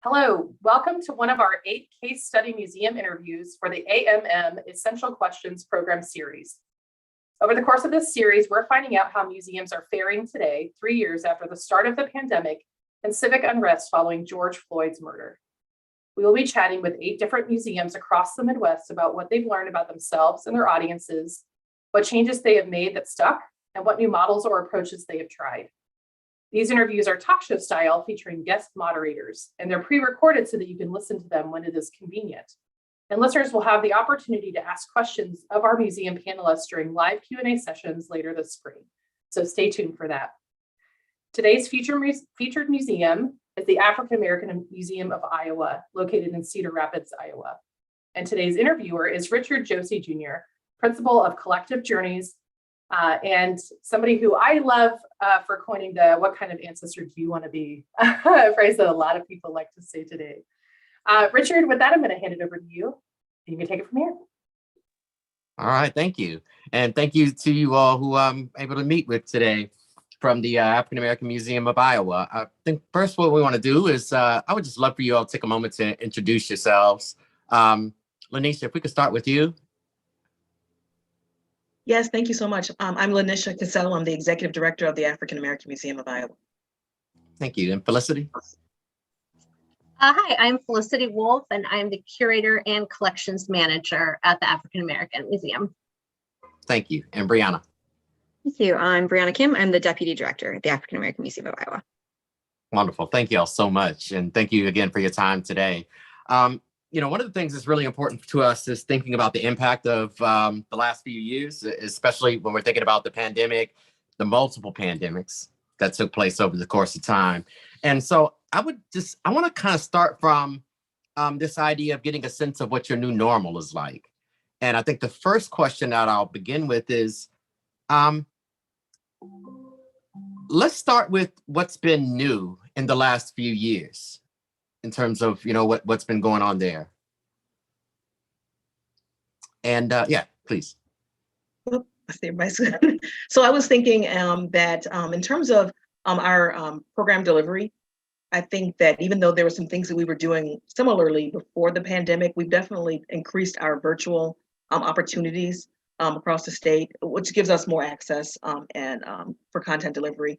Hello, welcome to one of our 8 case study museum interviews for the AMM Essential Questions program series. Over the course of this series, we're finding out how museums are faring today, 3 years after the start of the pandemic and civic unrest following George Floyd's murder. We will be chatting with 8 different museums across the Midwest about what they've learned about themselves and their audiences, what changes they have made that stuck, and what new models or approaches they have tried. These interviews are talk show style, featuring guest moderators, and they're pre-recorded so that you can listen to them when it is convenient. And listeners will have the opportunity to ask questions of our museum panelists during live Q&A sessions later this spring. So stay tuned for that. Today's featured museum is the African American Museum of Iowa, located in Cedar Rapids, Iowa. And today's interviewer is Richard Josey Jr., principal of Collective Journeys, and somebody who I love for coining the "what kind of ancestor do you want to be" a phrase that a lot of people like to say today. Richard, with that, I'm going to hand it over to you. You can take it from here. All right, thank you. And thank you to you all who I'm able to meet with today from the African American Museum of Iowa. I think first what we want to do is I would just love for you all to take a moment to introduce yourselves. Lanisha, if we could start with you. Yes, thank you so much. I'm Lanisha Cassell. I'm the Executive Director of the African American Museum of Iowa. Thank you. And Felicity? Hi, I'm Felicity Wolf, and I'm the Curator and Collections Manager at the African American Museum. Thank you. And Brianna? Thank you. I'm Brianna Kim. I'm the Deputy Director at the African American Museum of Iowa. Wonderful. Thank you all so much. And thank you again for your time today. One of the things that's really important to us is thinking about the impact of the last few years, especially when we're thinking about the pandemic, the multiple pandemics that took place over the course of time. And so I want to kind of start from this idea of getting a sense of what your new normal is like. And I think the first question that I'll begin with is, let's start with what's been new in the last few years in terms of, what's been going on there. And yeah, please. So I was thinking that in terms of our program delivery, I think that even though there were some things that we were doing similarly before the pandemic, we've definitely increased our virtual opportunities across the state, which gives us more access and for content delivery.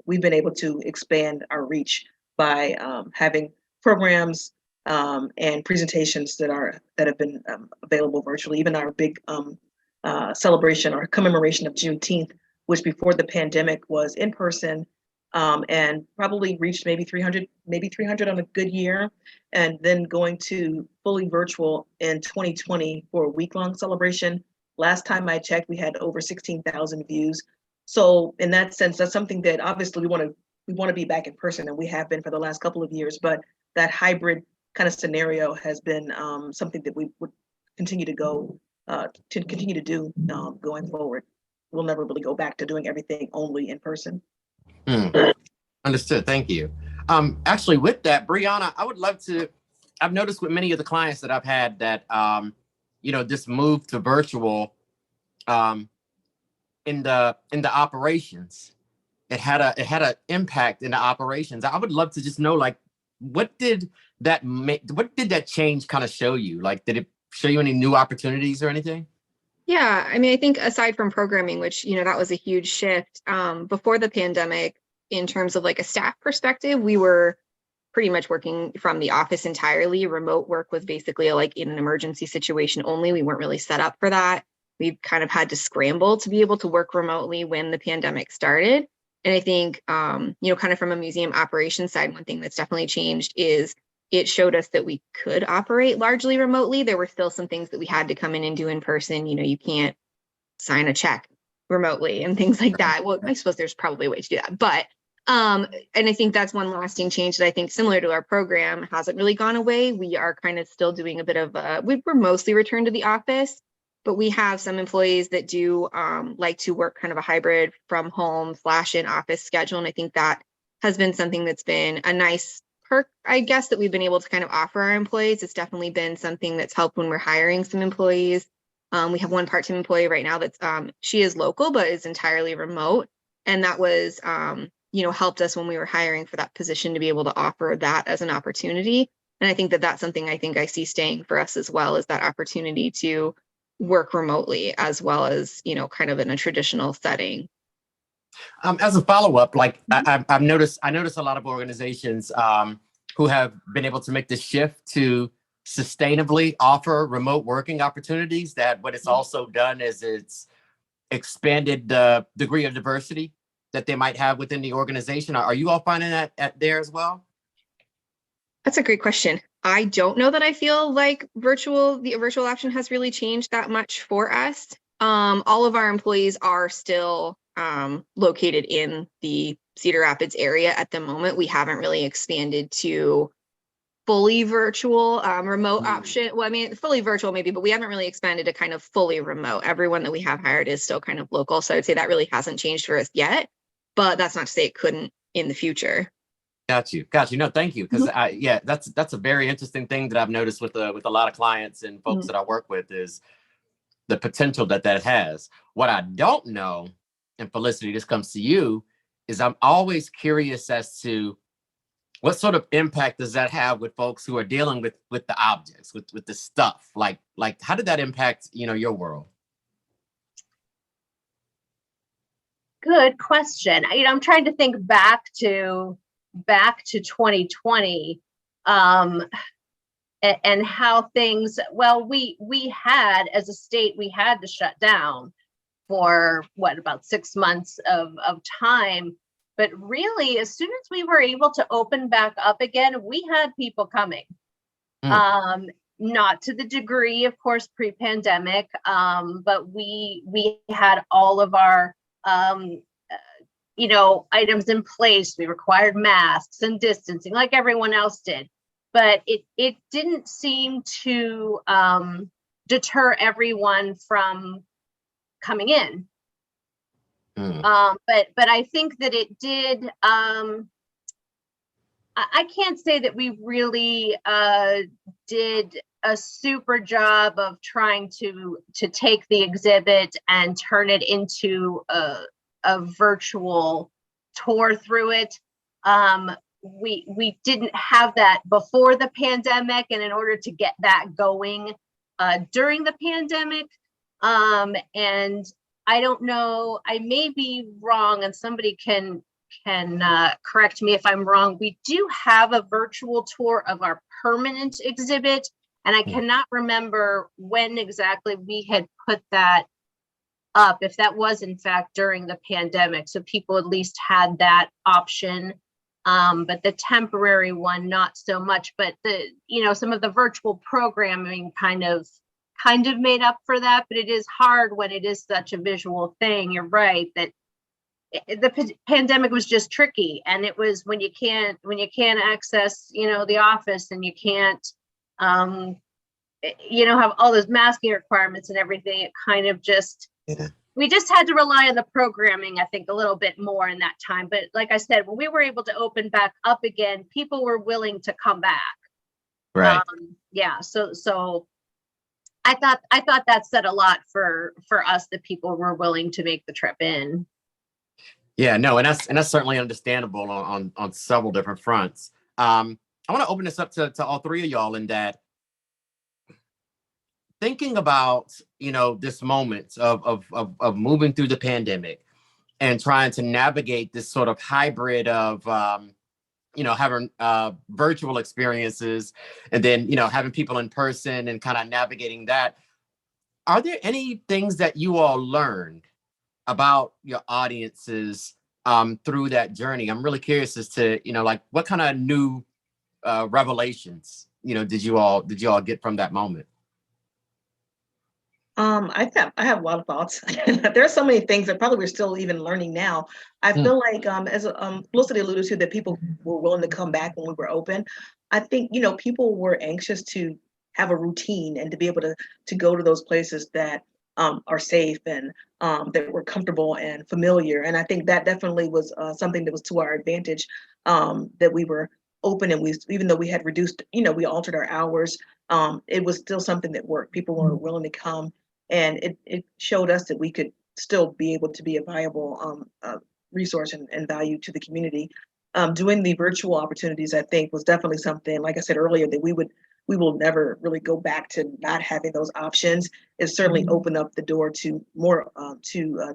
We've been able to expand our reach by having programs and presentations that have been available virtually. Even our big celebration or commemoration of Juneteenth, which before the pandemic was in person and probably reached maybe 300 on a good year, and then going to fully virtual in 2020 for a week-long celebration. Last time I checked, we had over 16,000 views. So in that sense, that's something that obviously we want to be back in person, and we have been for the last couple of years, but that hybrid kind of scenario has been something that we would continue to do going forward. We'll never really go back to doing everything only in person. Understood. Thank you. Actually, with that, Brianna, I would love to. I've noticed with many of the clients that I've had that this move to virtual in the operations, it had an impact in the operations. I would love to just know, what did that change kind of show you? Did it show you any new opportunities or anything? Yeah, I mean, I think aside from programming, which, that was a huge shift before the pandemic, in terms of a staff perspective, we were pretty much working from the office entirely. Remote work was basically in an emergency situation only. We weren't really set up for that. We kind of had to scramble to be able to work remotely when the pandemic started. And I think, kind of from a museum operations side, one thing that's definitely changed is it showed us that we could operate largely remotely. There were still some things that we had to come in and do in person. You can't sign a check remotely and things like that. Well, I suppose there's probably a way to do that. But, and I think that's one lasting change that I think, similar to our program, hasn't really gone away. We are kind of still doing a bit of we're mostly returned to the office, but we have some employees that do like to work kind of a hybrid from home / in office schedule. And I think that has been something that's been a nice perk, I guess, that we've been able to kind of offer our employees. It's definitely been something that's helped when we're hiring some employees. We have one part-time employee right now that's she is local, but is entirely remote. And that was helped us when we were hiring for that position to be able to offer that as an opportunity. And I think that that's something I think I see staying for us as well, is that opportunity to work remotely as well as, kind of in a traditional setting. As a follow-up, like I've noticed, I noticed a lot of organizations who have been able to make the shift to sustainably offer remote working opportunities, that what it's also done is it's expanded the degree of diversity that they might have within the organization. Are you all finding that there as well? That's a great question. I don't know that I feel like the virtual option has really changed that much for us. All of our employees are still located in the Cedar Rapids area at the moment. We haven't really expanded to fully virtual remote option. Well, I mean, fully virtual maybe, but we haven't really expanded to kind of fully remote. Everyone that we have hired is still kind of local. So I'd say that really hasn't changed for us yet, but that's not to say it couldn't in the future. Got you. No, thank you. Because that's a very interesting thing that I've noticed with a lot of clients and folks that I work with, is the potential that has. What I don't know, and Felicity, this comes to you, is I'm always curious as to what sort of impact does that have with folks who are dealing with the objects, with the stuff? Like how did that impact, your world? Good question. I'm trying to think back to 2020 and how things, well, we had, as a state, we had to shut down for about 6 months of time. But really, as soon as we were able to open back up again, we had people coming. Not to the degree, of course, pre-pandemic, but we had all of our items in place. We required masks and distancing like everyone else did, but it didn't seem to deter everyone from coming in. But I think that it did. I can't say that we really did a super job of trying to take the exhibit and turn it into a virtual tour through it. We didn't have that before the pandemic, and in order to get that going during the pandemic, and I don't know, I may be wrong, and somebody can correct me if I'm wrong. We do have a virtual tour of our permanent exhibit, and I cannot remember when exactly we had put that up, if that was in fact during the pandemic, so people at least had that option. But the temporary one, not so much. But some of the virtual programming kind of made up for that. But it is hard when it is such a visual thing. You're right that the pandemic was just tricky, and it was when you can't access the office, and you can't have all those masking requirements and everything. It kind of just we just had to rely on the programming, I think, a little bit more in that time. But like I said, when we were able to open back up again, people were willing to come back. Right. So I thought that said a lot for us, that people were willing to make the trip in. Yeah, no, and that's certainly understandable on several different fronts. I want to open this up to all three of y'all, in that thinking about this moment of moving through the pandemic and trying to navigate this sort of hybrid of having virtual experiences, and then having people in person, and kind of navigating that. Are there any things that you all learned about your audiences through that journey? I'm really curious as to what kind of new revelations did you all get from that moment? I have a lot of thoughts. There are so many things that probably we're still even learning now. I feel like, as Felicity alluded to, that people were willing to come back when we were open. I think, people were anxious to have a routine and to be able to go to those places that are safe and that were comfortable and familiar. And I think that definitely was something that was to our advantage, that we were open, and even though we had reduced, we altered our hours, it was still something that worked. People were willing to come. And it showed us that we could still be able to be a viable resource and value to the community. Doing the virtual opportunities, I think, was definitely something, like I said earlier, that we will never really go back to not having those options. It certainly opened up the door to more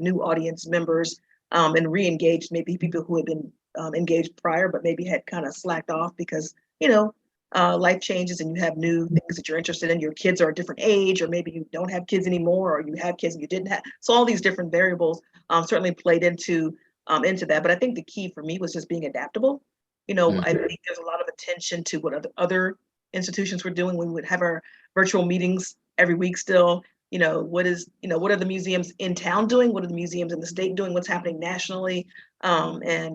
new audience members and re-engaged maybe people who had been engaged prior, but maybe had kind of slacked off because, life changes and you have new things that you're interested in. Your kids are a different age, or maybe you don't have kids anymore, or you have kids and you didn't have. So all these different variables certainly played into that. But I think the key for me was just being adaptable. I think there's a lot of attention to what other institutions were doing when we would have our virtual meetings every week still. What are the museums in town doing? What are the museums in the state doing? What's happening nationally? Maybe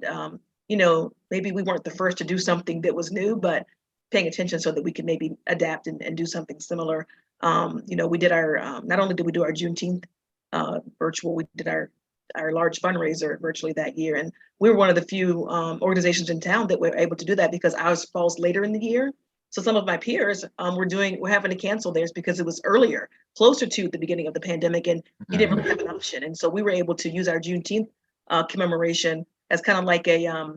we weren't the first to do something that was new, but paying attention so that we could maybe adapt and do something similar. We did our, not only did we do our Juneteenth virtual, we did our large fundraiser virtually that year. And we were one of the few organizations in town that were able to do that because ours falls later in the year. So some of my peers we're having to cancel theirs because it was earlier, closer to the beginning of the pandemic, and you didn't really have an option. And so we were able to use our Juneteenth commemoration as kind of like a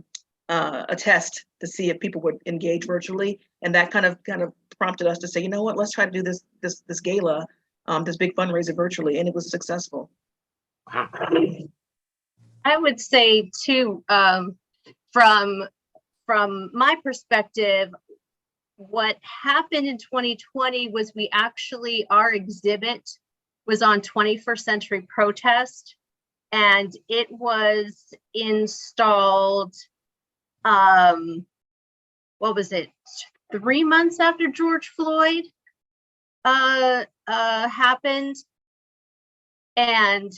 test to see if people would engage virtually. And that kind of prompted us to say, you know what, let's try to do this gala, this big fundraiser virtually, and it was successful. I would say too, from my perspective, what happened in 2020 was our exhibit was on 21st century protest, and it was installed, 3 months after George Floyd happened. And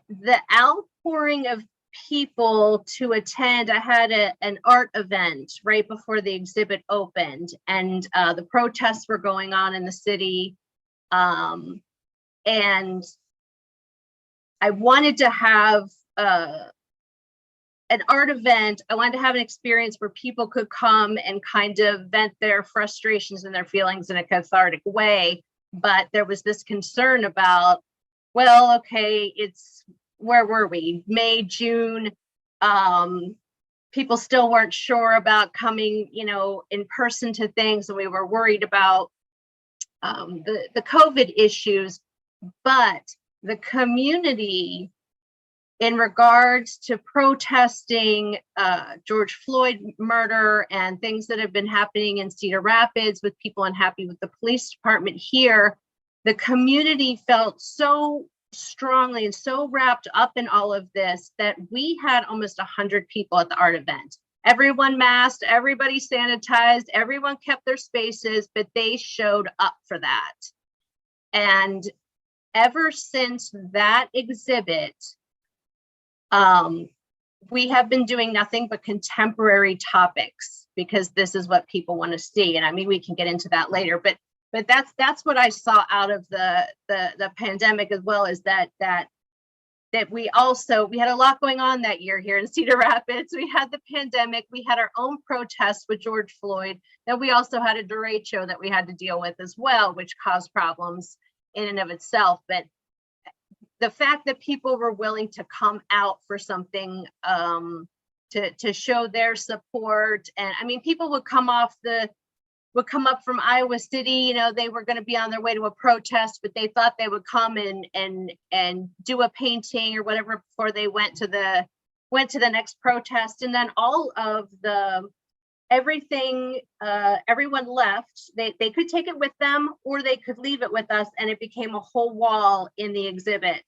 the outpouring of people to attend, I had an art event right before the exhibit opened, and the protests were going on in the city, and I wanted to have an art event. I wanted to have an experience where people could come and kind of vent their frustrations and their feelings in a cathartic way. But there was this concern about, well, okay, where were we? May, June. People still weren't sure about coming, in person to things, and we were worried about the COVID issues. But the community, in regards to protesting George Floyd murder and things that have been happening in Cedar Rapids with people unhappy with the police department here, the community felt so strongly and so wrapped up in all of this that we had almost 100 people at the art event. Everyone masked, everybody sanitized, everyone kept their spaces, but they showed up for that. And ever since that exhibit, we have been doing nothing but contemporary topics because this is what people want to see. And I mean, we can get into that later, but that's what I saw out of the pandemic, as well as that we had a lot going on that year here in Cedar Rapids. We had the pandemic, we had our own protests with George Floyd, then we also had a derecho that we had to deal with as well, which caused problems in and of itself. But the fact that people were willing to come out for something to show their support, and I mean, people would come up from Iowa City, they were going to be on their way to a protest, but they thought they would come and do a painting or whatever before they went to the next protest. And then all of everything, everyone left. They could take it with them or they could leave it with us, and it became a whole wall in the exhibit,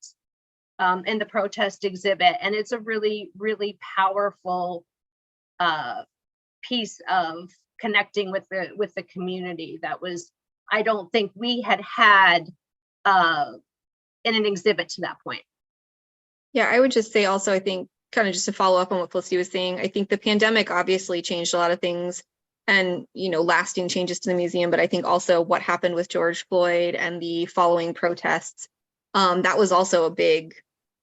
in the protest exhibit. And it's a really, really powerful piece of connecting with the community that was, I don't think we had in an exhibit to that point. Yeah, I would just say also, I think, kind of just to follow up on what Felicity was saying, I think the pandemic obviously changed a lot of things and, lasting changes to the museum. But I think also what happened with George Floyd and the following protests, that was also a big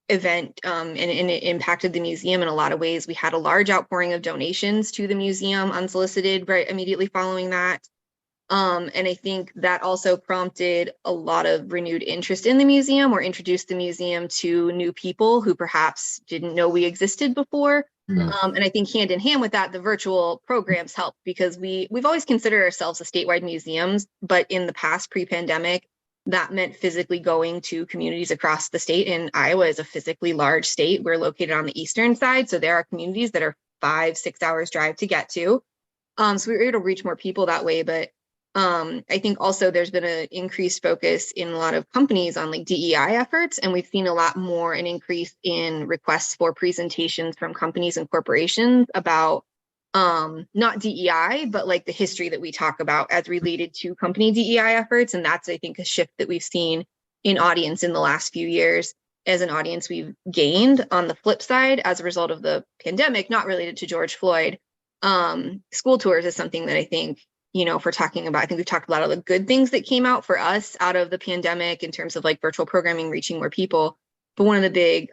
event, and it impacted the museum in a lot of ways. We had a large outpouring of donations to the museum, unsolicited, right immediately following that. And I think that also prompted a lot of renewed interest in the museum, or introduced the museum to new people who perhaps didn't know we existed before. And I think hand in hand with that, the virtual programs help, because we've always considered ourselves a statewide museums, but in the past, pre-pandemic, that meant physically going to communities across the state. And Iowa is a physically large state. We're located on the eastern side, so there are communities that are 5-6 hours drive to get to. So we were able to reach more people that way. But I think also there's been an increased focus in a lot of companies on like DEI efforts, and we've seen a lot more an increase in requests for presentations from companies and corporations about not DEI, but like the history that we talk about as related to company DEI efforts. And that's, I think, a shift that we've seen in audience in the last few years. As an audience, we've gained on the flip side as a result of the pandemic, not related to George Floyd. School tours is something that I think, if we're talking about, I think we've talked about all the good things that came out for us out of the pandemic in terms of like virtual programming, reaching more people. But one of the big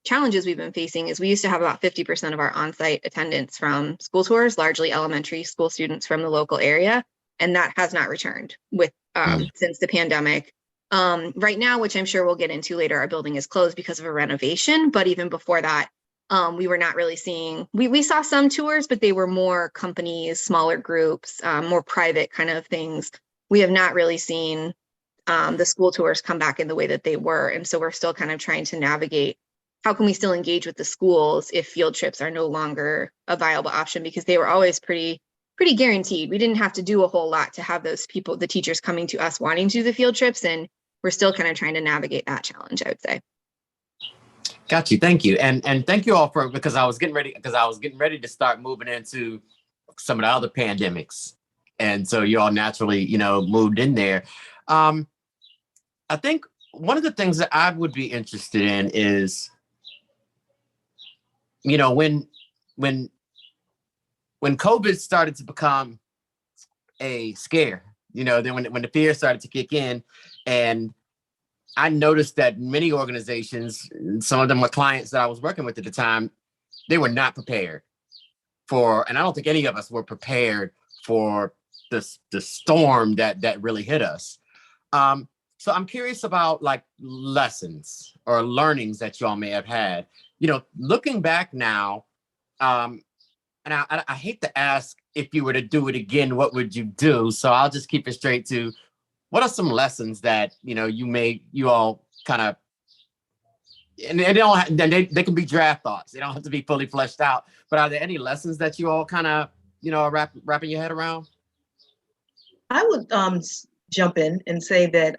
challenges we've been facing is we used to have about 50% of our on-site attendance from school tours, largely elementary school students from the local area. And that has not returned with since the pandemic. Right now, which I'm sure we'll get into later, our building is closed because of a renovation. But even before that, we were not really seeing, we saw some tours, but they were more companies, smaller groups, more private kind of things. We have not really seen the school tours come back in the way that they were. And so we're still kind of trying to navigate, how can we still engage with the schools if field trips are no longer a viable option, because they were always pretty guaranteed. We didn't have to do a whole lot to have those people, the teachers coming to us wanting to do the field trips. And we're still kind of trying to navigate that challenge, I would say. Got you. Thank you. And thank you all because I was getting ready to start moving into some of the other pandemics. And so you all naturally, moved in there. I think one of the things that I would be interested in is, when COVID started to become a scare, then when the fear started to kick in, and I noticed that many organizations, some of them were clients that I was working with at the time, they were not prepared for, and I don't think any of us were prepared for the storm that really hit us. So I'm curious about like lessons or learnings that y'all may have had, looking back now. And I hate to ask, if you were to do it again, what would you do? So I'll just keep it straight to, what are some lessons that, you all kind of, and they can be draft thoughts. They don't have to be fully fleshed out, but are there any lessons that you all kind of, are wrapping your head around? I would jump in and say that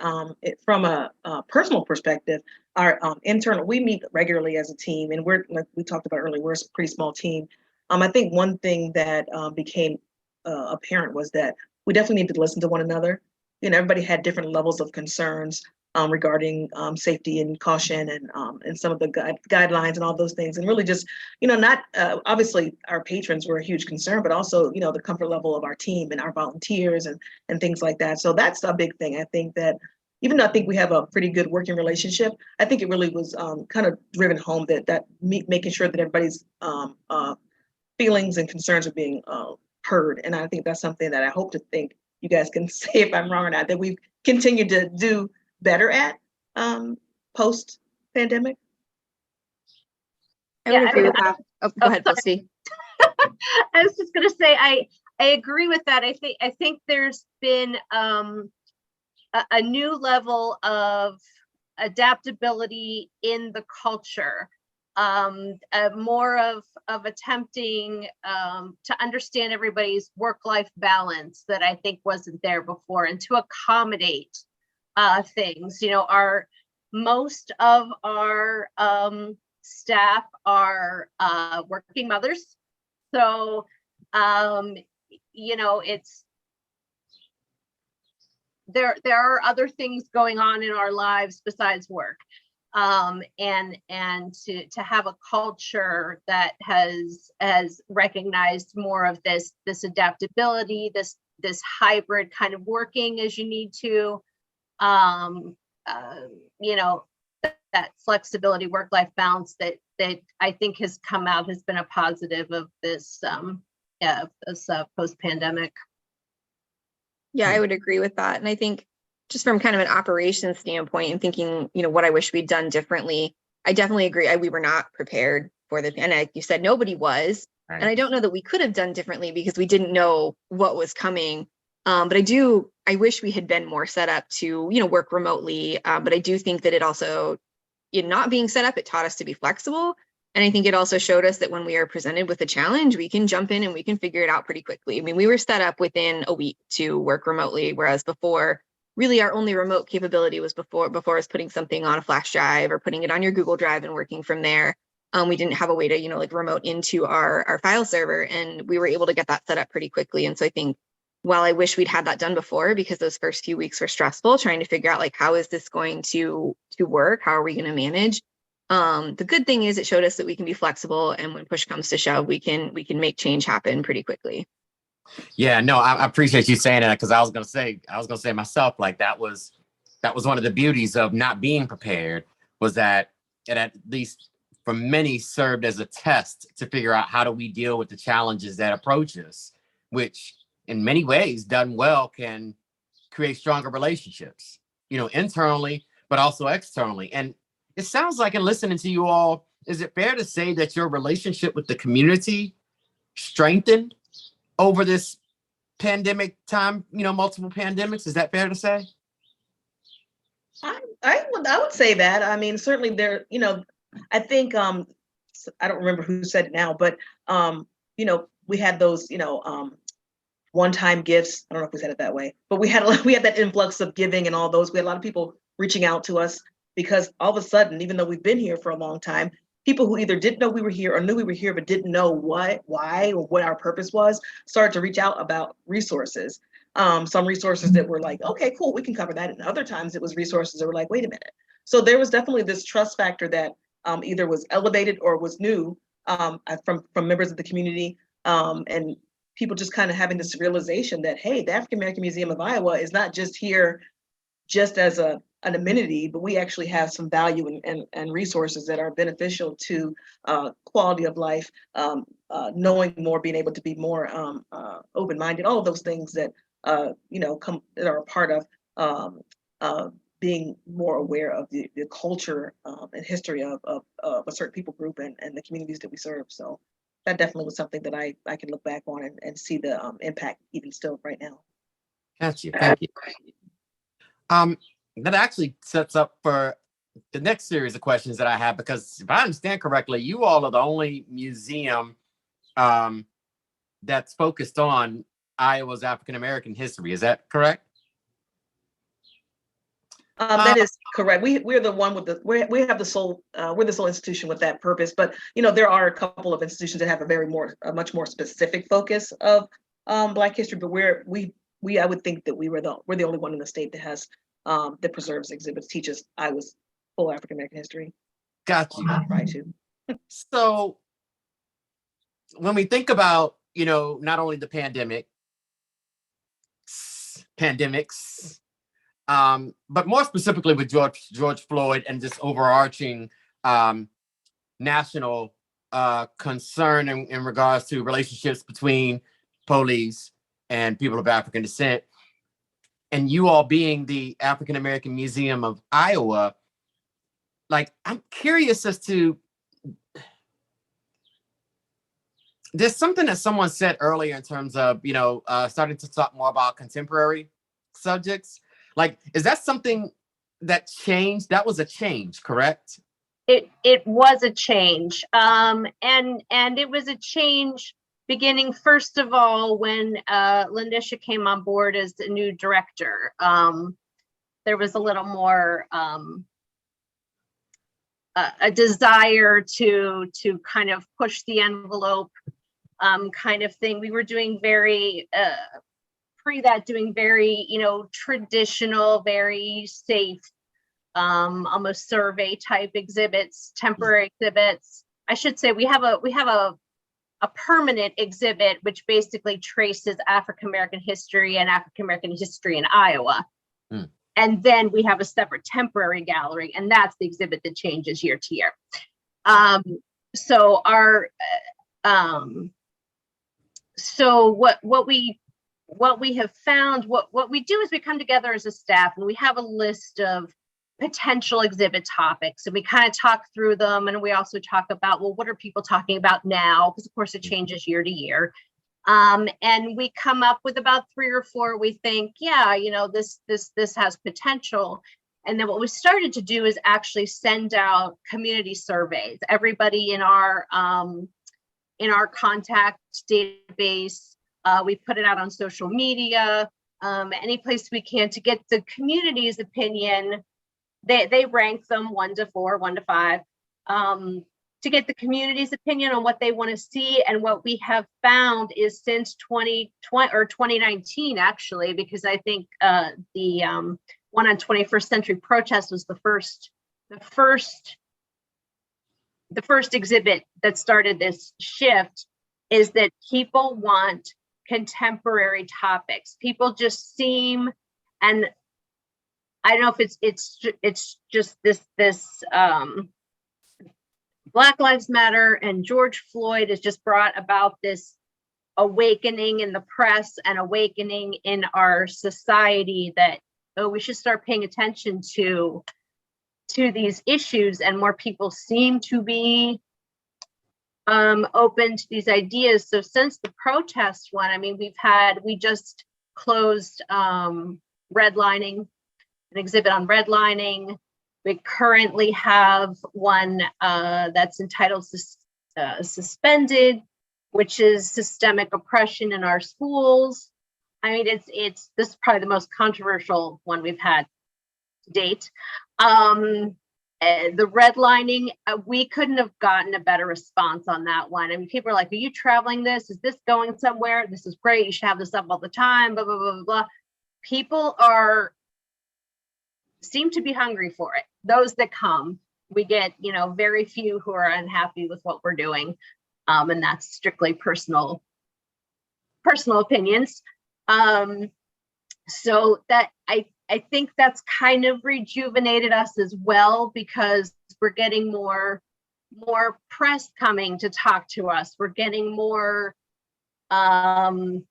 from a personal perspective, our internal, we meet regularly as a team, and we're, like we talked about earlier, we're a pretty small team. I think one thing that became apparent was that we definitely need to listen to one another. Everybody had different levels of concerns regarding safety and caution and some of the guidelines and all those things. And really just, not obviously our patrons were a huge concern, but also, the comfort level of our team and our volunteers and things like that. So that's a big thing. I think that even though I think we have a pretty good working relationship, I think it really was kind of driven home that making sure that everybody's feelings and concerns are being heard. And I think that's something that I hope to think you guys can say if I'm wrong or not, that we've continued to do better at post pandemic. I would agree with that. Oh, go ahead, Felicity. I was just going to say, I agree with that. I think there's been a new level of adaptability in the culture, more of attempting to understand everybody's work-life balance that I think wasn't there before, and to accommodate things. Most of our staff are working mothers, so it's there are other things going on in our lives besides work, and to have a culture that has recognized more of this adaptability, this hybrid kind of working as you need to, that flexibility, work-life balance that I think has been a positive of this post-pandemic. Yeah, I would agree with that. And I think just from kind of an operations standpoint and thinking, what I wish we'd done differently, I definitely agree. We were not prepared for the, and like you said, nobody was. Right. And I don't know that we could have done differently because we didn't know what was coming. But I wish we had been more set up to, work remotely. But I do think that it also, in not being set up, it taught us to be flexible. And I think it also showed us that when we are presented with a challenge, we can jump in and we can figure it out pretty quickly. I mean, we were set up within a week to work remotely, whereas before, really our only remote capability was before us putting something on a flash drive or putting it on your Google Drive and working from there. We didn't have a way to, like remote into our file server, and we were able to get that set up pretty quickly. And so I think while I wish we'd had that done before, because those first few weeks were stressful, trying to figure out like, how is this going to work? How are we going to manage? The good thing is it showed us that we can be flexible, and when push comes to shove, we can make change happen pretty quickly. Yeah, no, I appreciate you saying that, because I was gonna say myself, like that was one of the beauties of not being prepared, was that it at least for many served as a test to figure out how do we deal with the challenges that approach us, which in many ways done well can create stronger relationships, internally, but also externally. And it sounds like, in listening to you all, is it fair to say that your relationship with the community strengthened over this pandemic time, multiple pandemics? Is that fair to say? I would say that. I mean, certainly there, I think, I don't remember who said it now, but, we had those, one-time gifts. I don't know if we said it that way, but we had that influx of giving and all those. We had a lot of people reaching out to us, because all of a sudden, even though we've been here for a long time, people who either didn't know we were here or knew we were here but didn't know why or what our purpose was, started to reach out about resources. Some resources that were like, okay, cool, we can cover that. And other times it was resources that were like, wait a minute. So there was definitely this trust factor that either was elevated or was new from members of the community, and people just kind of having this realization that, hey, the African American Museum of Iowa is not just here just as an amenity, but we actually have some value and resources that are beneficial to quality of life, knowing more, being able to be more open-minded, all of those things that that are a part of being more aware of the culture and history of a certain people group and the communities that we serve. So that definitely was something that I can look back on and see the impact even still right now. Thank you. That actually sets up for the next series of questions that I have, because if I understand correctly, you all are the only museum that's focused on Iowa's African American history. Is that correct? That is correct. We're the one with we have the sole we're the sole institution with that purpose. But there are a couple of institutions that have a much more specific focus of Black history. But I would think that we're the only one in the state that has that preserves, exhibits, teaches Iowa's full African American history. Got you. Try to. So when we think about not only the pandemics, but more specifically with George Floyd and just overarching national concern in regards to relationships between police and people of African descent, and you all being the African American Museum of Iowa, like, I'm curious as to, there's something that someone said earlier in terms of, starting to talk more about contemporary subjects. Like, is that something that changed? That was a change, correct? It was a change. And it was a change beginning, first of all, when Lindisha came on board as the new director. There was a little more a desire to kind of push the envelope kind of thing. We were doing very doing very traditional, very safe, almost survey type exhibits, temporary exhibits. I should say we have a permanent exhibit which basically traces African American history and African American history in Iowa. And then we have a separate temporary gallery, and that's the exhibit that changes year to year. So our so what we what we have found, what we do is we come together as a staff and we have a list of potential exhibit topics, and we kind of talk through them, and we also talk about, well, what are people talking about now, because of course it changes year to year. And we come up with about 3 or 4 we think, yeah, this has potential. And then what we started to do is actually send out community surveys. Everybody in our contact database, we put it out on social media, any place we can, to get the community's opinion. They rank them 1 to 4, 1 to 5, to get the community's opinion on what they want to see. And what we have found is since 2020 or 2019, actually, because I think the one on 21st Century Protest was the first exhibit that started this shift, is that people want contemporary topics. People just seem, and I don't know if it's just this Black Lives Matter and George Floyd has just brought about this awakening in the press and awakening in our society that, oh, we should start paying attention to these issues, and more people seem to be open to these ideas. So since the protest one, I mean, we just closed redlining, an exhibit on redlining. We currently have one that's entitled Suspended, which is systemic oppression in our schools. I mean, this is probably the most controversial one we've had to date. The redlining, we couldn't have gotten a better response on that one. I mean, people are like, are you traveling this? Is this going somewhere? This is great. You should have this up all the time, blah, blah, blah, blah, blah. People seem to be hungry for it. Those that come, we get, very few who are unhappy with what we're doing. And that's strictly personal opinions. So that I think that's kind of rejuvenated us as well, because we're getting more press coming to talk to us. We're getting more, what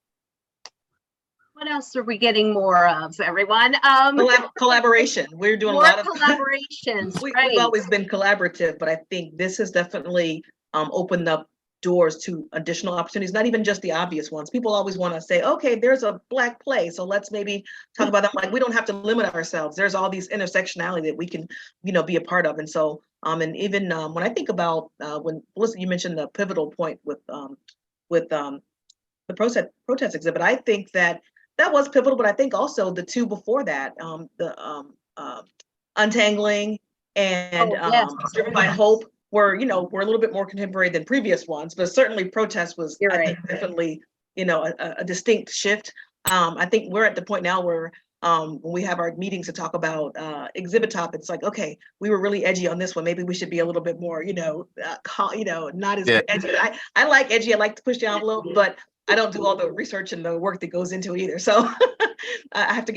else are we getting more of, everyone? Collaboration. We're doing a more lot of collaborations. We've right. always been collaborative, but I think this has definitely opened up doors to additional opportunities, not even just the obvious ones. People always want to say, okay, there's a Black play, so let's maybe talk about that. Like, we don't have to limit ourselves. There's all these intersectionality that we can, be a part of. And so, and even when I think about when Melissa, you mentioned the pivotal point with the protest exhibit, I think that was pivotal, but I think also the 2 before that, the Untangling and Driven by Hope, were a little bit more contemporary than previous ones, but certainly protest was, I think, definitely, a distinct shift. I think we're at the point now where when we have our meetings to talk about exhibit topics, like, okay, we were really edgy on this one. Maybe we should be a little bit more, not as edgy. I like edgy. I like to push the envelope, but I don't do all the research and the work that goes into it either. So I have to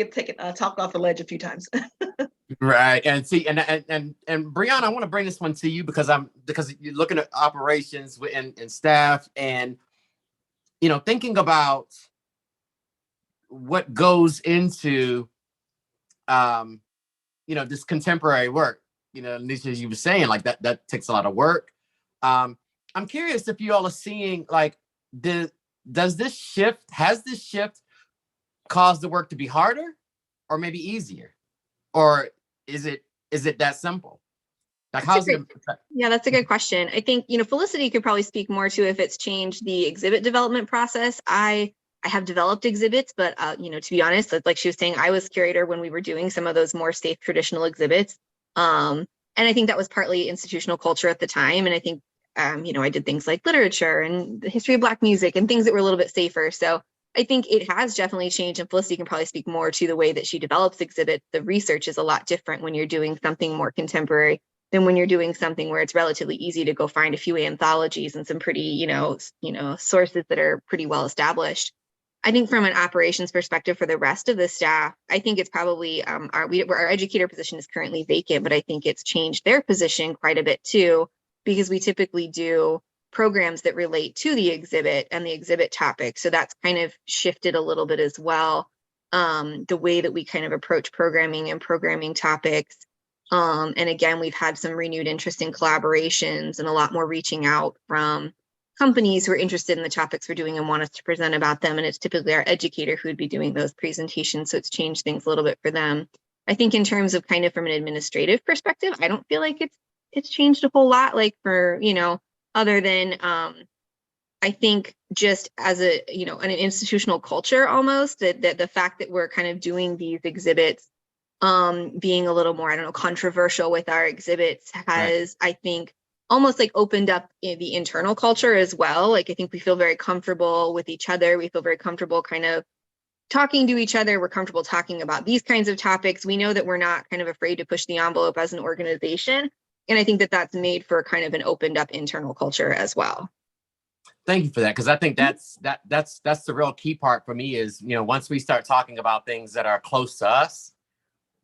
talk off the ledge a few times. Right. And see, and Brianna, I want to bring this one to you because you're looking at operations and staff, and thinking about what goes into this contemporary work. Nisha, you were saying, like, that takes a lot of work. I'm curious if you all are seeing, like, has this shift caused the work to be harder or maybe easier? Or is it that simple? Like, how's it? Yeah, that's a good question. I think, Felicity could probably speak more to if it's changed the exhibit development process. I have developed exhibits, but, to be honest, like she was saying, I was curator when we were doing some of those more safe traditional exhibits. And I think that was partly institutional culture at the time. And I think, I did things like literature and the history of Black music and things that were a little bit safer. So I think it has definitely changed, and Felicity can probably speak more to the way that she develops exhibits. The research is a lot different when you're doing something more contemporary than when you're doing something where it's relatively easy to go find a few anthologies and some pretty, sources that are pretty well established. I think from an operations perspective for the rest of the staff, I think it's probably our educator position is currently vacant, but I think it's changed their position quite a bit too, because we typically do programs that relate to the exhibit and the exhibit topic. So that's kind of shifted a little bit as well. The way that we kind of approach programming and programming topics. And again, we've had some renewed interest in collaborations and a lot more reaching out from companies who are interested in the topics we're doing and want us to present about them. And it's typically our educator who would be doing those presentations. So it's changed things a little bit for them. I think in terms of kind of from an administrative perspective, I don't feel like it's changed a whole lot, like for, you know, other than I think just as a, you know, an institutional culture almost, that the fact that we're kind of doing these exhibits, being a little more, I don't know, controversial with our exhibits has, right, I think, almost like opened up the internal culture as well. Like, I think we feel very comfortable with each other. We feel very comfortable kind of talking to each other. We're comfortable talking about these kinds of topics. We know that we're not kind of afraid to push the envelope as an organization. And I think that that's made for kind of an opened up internal culture as well. Thank you for that, because I think that's the real key part for me is, you know, once we start talking about things that are close to us,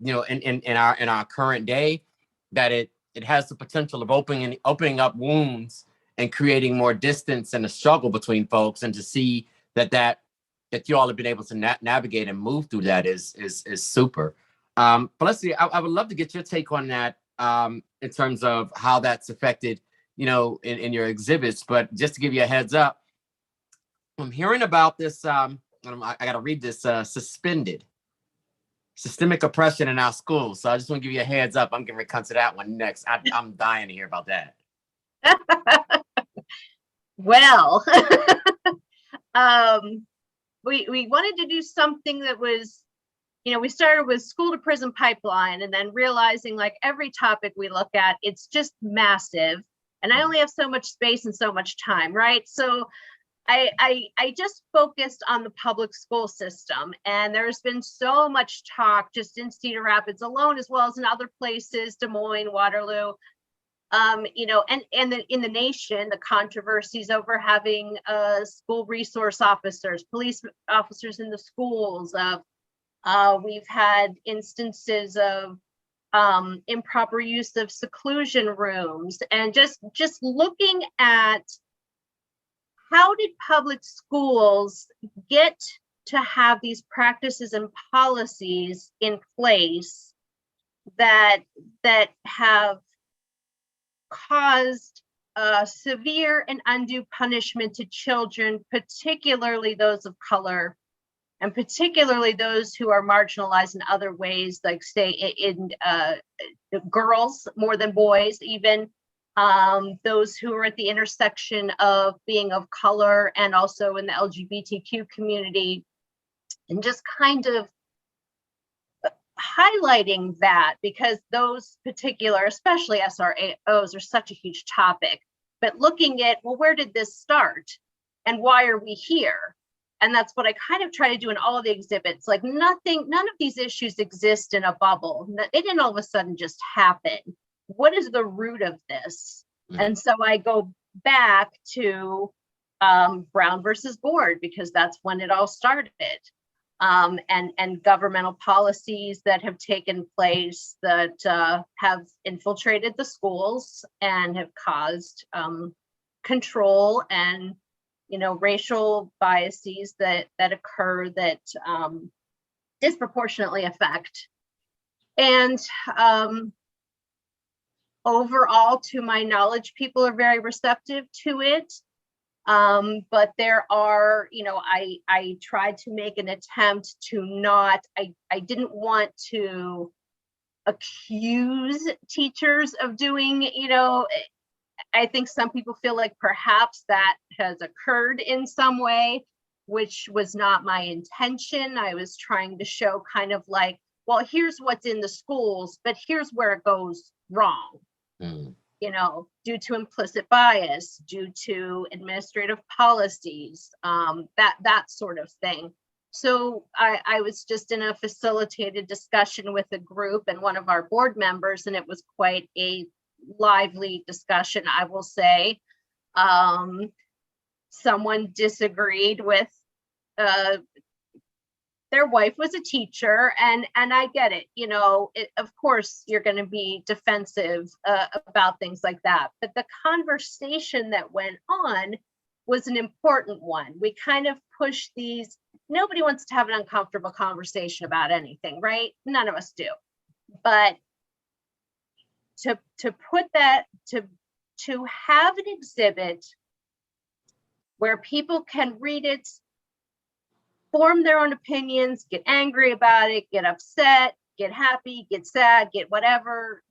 you know, in our current day, that it has the potential of opening up wounds and creating more distance and a struggle between folks, and to see that you all have been able to navigate and move through that is super. But let's see, I would love to get your take on that in terms of how that's affected, you know, in your exhibits. But just to give you a heads up, I'm hearing about this, I got to read this, suspended systemic oppression in our schools. So I just want to give you a heads up. I'm going to come to that one next. I'm dying to hear about that. Well, we wanted to do something that was, you know, we started with school to prison pipeline, and then realizing like every topic we look at, it's just massive. And I only have so much space and so much time, right? So I just focused on the public school system, and there's been so much talk just in Cedar Rapids alone, as well as in other places, Des Moines, Waterloo, you know, and in the nation, the controversies over having school resource officers, police officers in the schools. We've had instances of improper use of seclusion rooms, and just looking at how did public schools get to have these practices and policies in place that have caused severe and undue punishment to children, particularly those of color, and particularly those who are marginalized in other ways, like say in girls more than boys, even those who are at the intersection of being of color and also in the LGBTQ community, and just kind of highlighting that, because those particular, especially SROs, are such a huge topic. But looking at, well, where did this start and why are we here? And that's what I kind of try to do in all of the exhibits. Like none of these issues exist in a bubble. It didn't all of a sudden just happen. What is the root of this? And so I go back to Brown versus Board, because that's when it all started. And governmental policies that have taken place that have infiltrated the schools and have caused control and, you know, racial biases that occur that disproportionately affect. And overall, to my knowledge, people are very receptive to it. But there are, you know, I tried to make an attempt to not, I didn't want to accuse teachers of doing, you know, I think some people feel like perhaps that has occurred in some way, which was not my intention. I was trying to show kind of like, well, here's what's in the schools, but here's where it goes wrong. You know, due to implicit bias, due to administrative policies, that sort of thing. So I was just in a facilitated discussion with a group and one of our board members, and it was quite a lively discussion, I will say. Someone disagreed with their wife was a teacher, and I get it, you know, of course you're going to be defensive about things like that, but the conversation that went on was an important one. We kind of push these, nobody wants to have an uncomfortable conversation about anything, right? None of us do. But to put that, to have an exhibit where people can read it, form their own opinions, get angry about it, get upset, get happy, get sad, get whatever,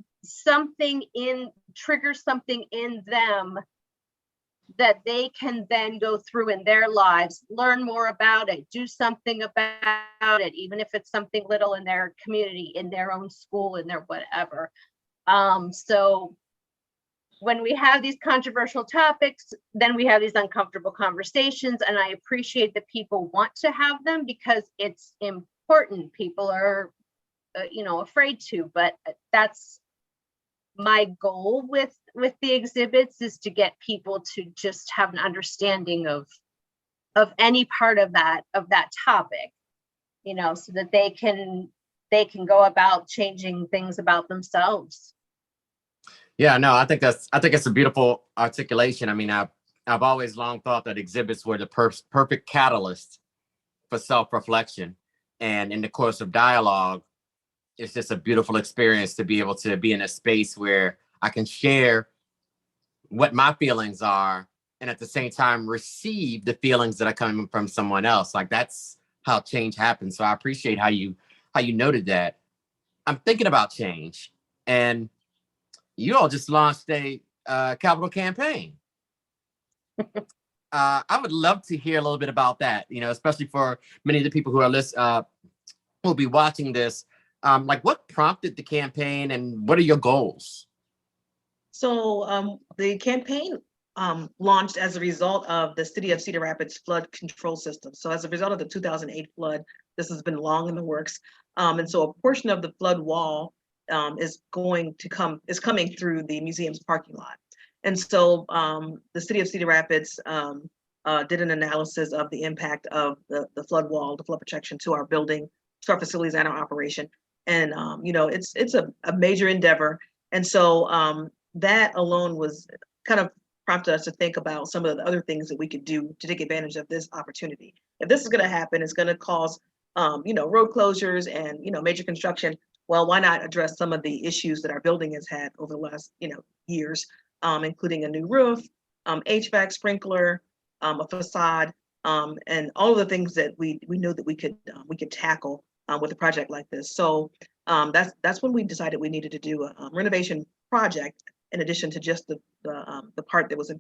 trigger something in them that they can then go through in their lives, learn more about it, do something about it, even if it's something little in their community, in their own school, in their whatever. So when we have these controversial topics, then we have these uncomfortable conversations, and I appreciate that people want to have them because it's important. People are, afraid to, but that's my goal with the exhibits, is to get people to just have an understanding of any part of that topic, so that they can go about changing things about themselves. Yeah, no, I think it's a beautiful articulation. I mean, I've always long thought that exhibits were the perfect catalyst for self-reflection, and in the course of dialogue, it's just a beautiful experience to be able to be in a space where I can share what my feelings are, and at the same time receive the feelings that are coming from someone else. Like, that's how change happens. So I appreciate how you noted that. I'm thinking about change, and you all just launched a capital campaign. I would love to hear a little bit about that, especially for many of the people who are who'll be watching this. Like, what prompted the campaign, and what are your goals? So the campaign launched as a result of the City of Cedar Rapids flood control system. So as a result of the 2008 flood, this has been long in the works. And so a portion of the flood wall is coming through the museum's parking lot. And so the City of Cedar Rapids did an analysis of the impact of the flood wall, the flood protection to our building, to our facilities and our operation. And it's a major endeavor. And so that alone was kind of prompted us to think about some of the other things that we could do to take advantage of this opportunity. If this is going to happen, it's going to cause road closures and major construction. Well, why not address some of the issues that our building has had over the last years, including a new roof, HVAC, sprinkler, a facade, and all of the things that we know that we could tackle with a project like this. So that's when we decided we needed to do a renovation project, in addition to just the part that was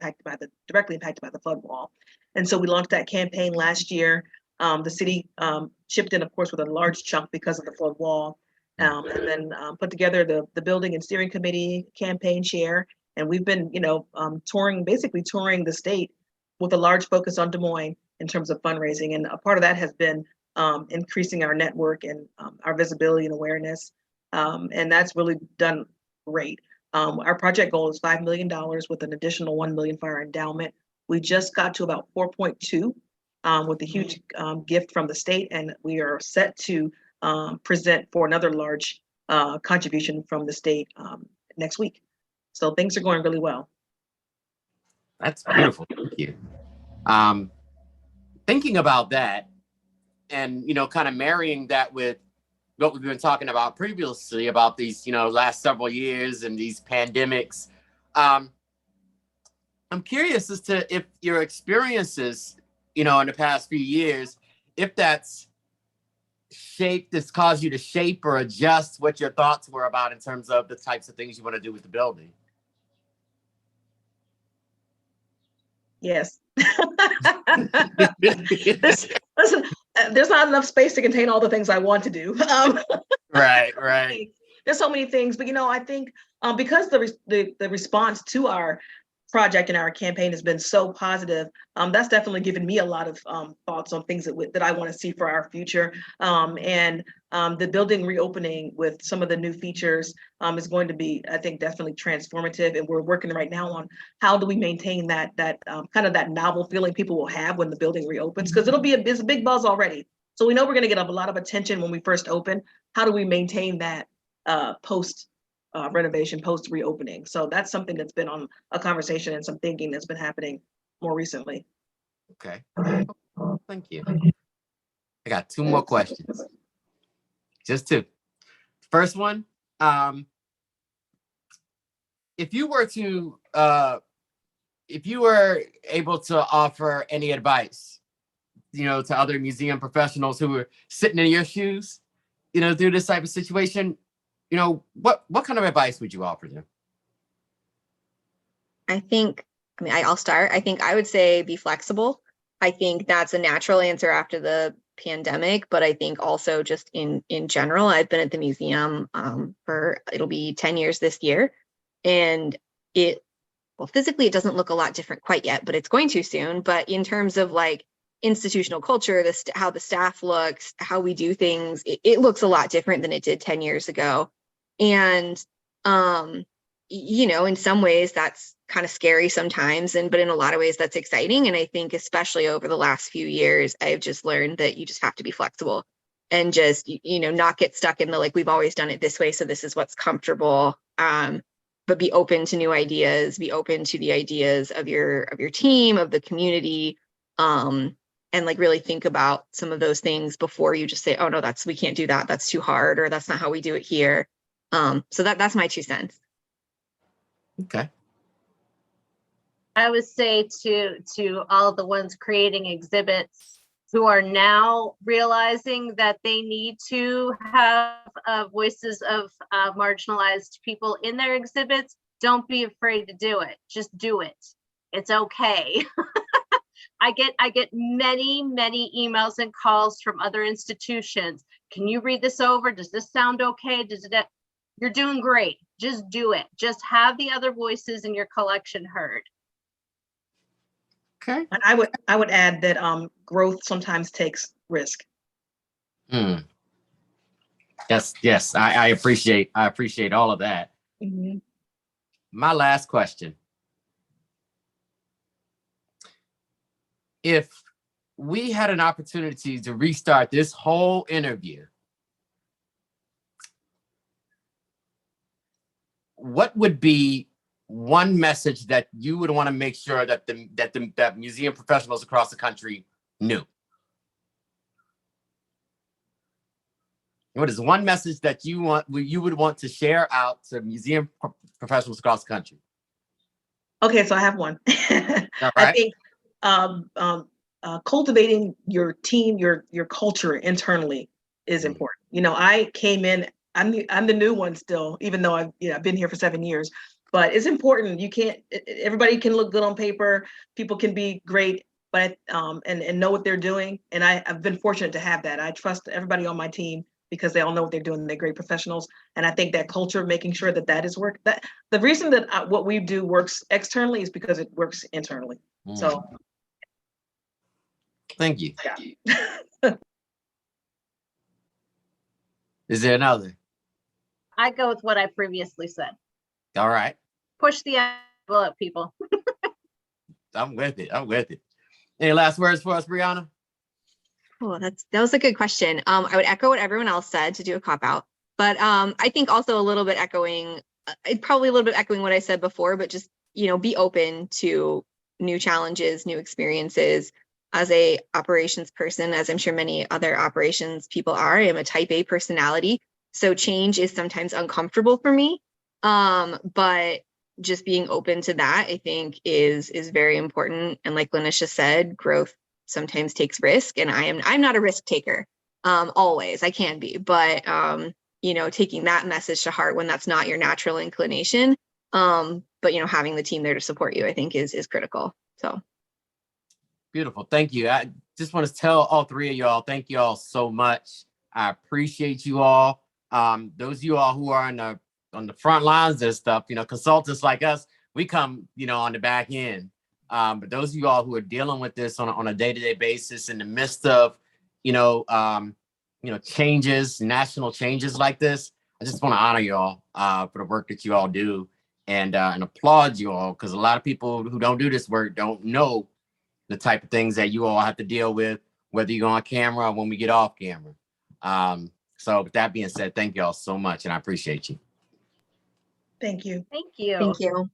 directly impacted by the flood wall. And so we launched that campaign last year. The city chipped in, of course, with a large chunk because of the flood wall, and then put together the building and steering committee campaign chair. And we've been, touring the state with a large focus on Des Moines in terms of fundraising. And a part of that has been increasing our network and our visibility and awareness. And that's really done great. Our project goal is $5 million with an additional $1 million for our endowment. We just got to about 4.2 with a huge gift from the state, and we are set to present for another large contribution from the state next week. So things are going really well. That's beautiful. Thank you. Thinking about that, and kind of marrying that with what we've been talking about previously about these last several years and these pandemics, I'm curious as to if your experiences in the past few years, if that's caused you to shape or adjust what your thoughts were about in terms of the types of things you want to do with the building. Yes. Listen, there's not enough space to contain all the things I want to do. Right. There's so many things, but I think because the response to our project and our campaign has been so positive, that's definitely given me a lot of thoughts on things that I want to see for our future. And the building reopening with some of the new features is going to be, I think, definitely transformative. And we're working right now on how do we maintain that kind of that novel feeling people will have when the building reopens, because it's a big buzz already. So we know we're going to get a lot of attention when we first open. How do we maintain that post renovation, post reopening? So that's something that's been on a conversation and some thinking that's been happening more recently. Okay. Thank you. I got two more questions. Just two. First one, if you were able to offer any advice, to other museum professionals who are sitting in your shoes, through this type of situation, what kind of advice would you offer them? I'll start. I think I would say be flexible. I think that's a natural answer after the pandemic, but I think also just in general, I've been at the museum it'll be 10 years this year. And physically, it doesn't look a lot different quite yet, but it's going to soon. But in terms of like institutional culture, how the staff looks, how we do things, it looks a lot different than it did 10 years ago. And, in some ways that's kind of scary sometimes, but in a lot of ways that's exciting. And I think especially over the last few years, I've just learned that you just have to be flexible and just, not get stuck in the, like, we've always done it this way, so this is what's comfortable. But be open to new ideas, be open to the ideas of your team, of the community, and like really think about some of those things before you just say, oh no, we can't do that. That's too hard, or that's not how we do it here. So that's my 2 cents. Okay. I would say to all the ones creating exhibits who are now realizing that they need to have voices of marginalized people in their exhibits, don't be afraid to do it. Just do it. It's okay. I get many emails and calls from other institutions. Can you read this over? Does this sound okay? You're doing great. Just do it. Just have the other voices in your collection heard. Okay. And I would add that growth sometimes takes risk. Yes. I appreciate all of that. Mm-hmm. My last question. If we had an opportunity to restart this whole interview, what would be one message that you would want to make sure that that museum professionals across the country knew? What is one message that you would want to share out to museum professionals across the country? Okay, so I have one. All right. I think cultivating your team, your culture internally is important. I came in. I'm the new one still, even though I've been here for 7 years. But it's important. Everybody can look good on paper. People can be great, but and know what they're doing. And I've been fortunate to have that. I trust everybody on my team because they all know what they're doing. They're great professionals. And I think that culture of making sure that is work. That the reason that what we do works externally is because it works internally. So. Thank you. Yeah. Is there another? I go with what I previously said. All right. Push the envelope, people. I'm with it. Any last words for us, Brianna? Oh, that was a good question. I would echo what everyone else said to do a cop out, but I think also a little bit echoing what I said before, but just, be open to new challenges, new experiences. As a operations person, as I'm sure many other operations people are, I am a type A personality. So change is sometimes uncomfortable for me. But just being open to that, I think is very important. And like Lanisha said, growth sometimes takes risk, and I'm not a risk taker. Always, I can be, but taking that message to heart when that's not your natural inclination. But having the team there to support you, I think is critical. So beautiful. Thank you. I just want to tell all three of y'all, thank you all so much. I appreciate you all. Those of you all who are on the front lines and stuff, consultants like us, we come, on the back end. But those of you all who are dealing with this on a day-to-day basis in the midst of, changes, national changes like this, I just want to honor you all for the work that you all do and applaud you all, because a lot of people who don't do this work don't know the type of things that you all have to deal with whether you go on camera or when we get off camera. So with that being said, thank y'all so much, and I appreciate you. Thank you. Thank you. Thank you.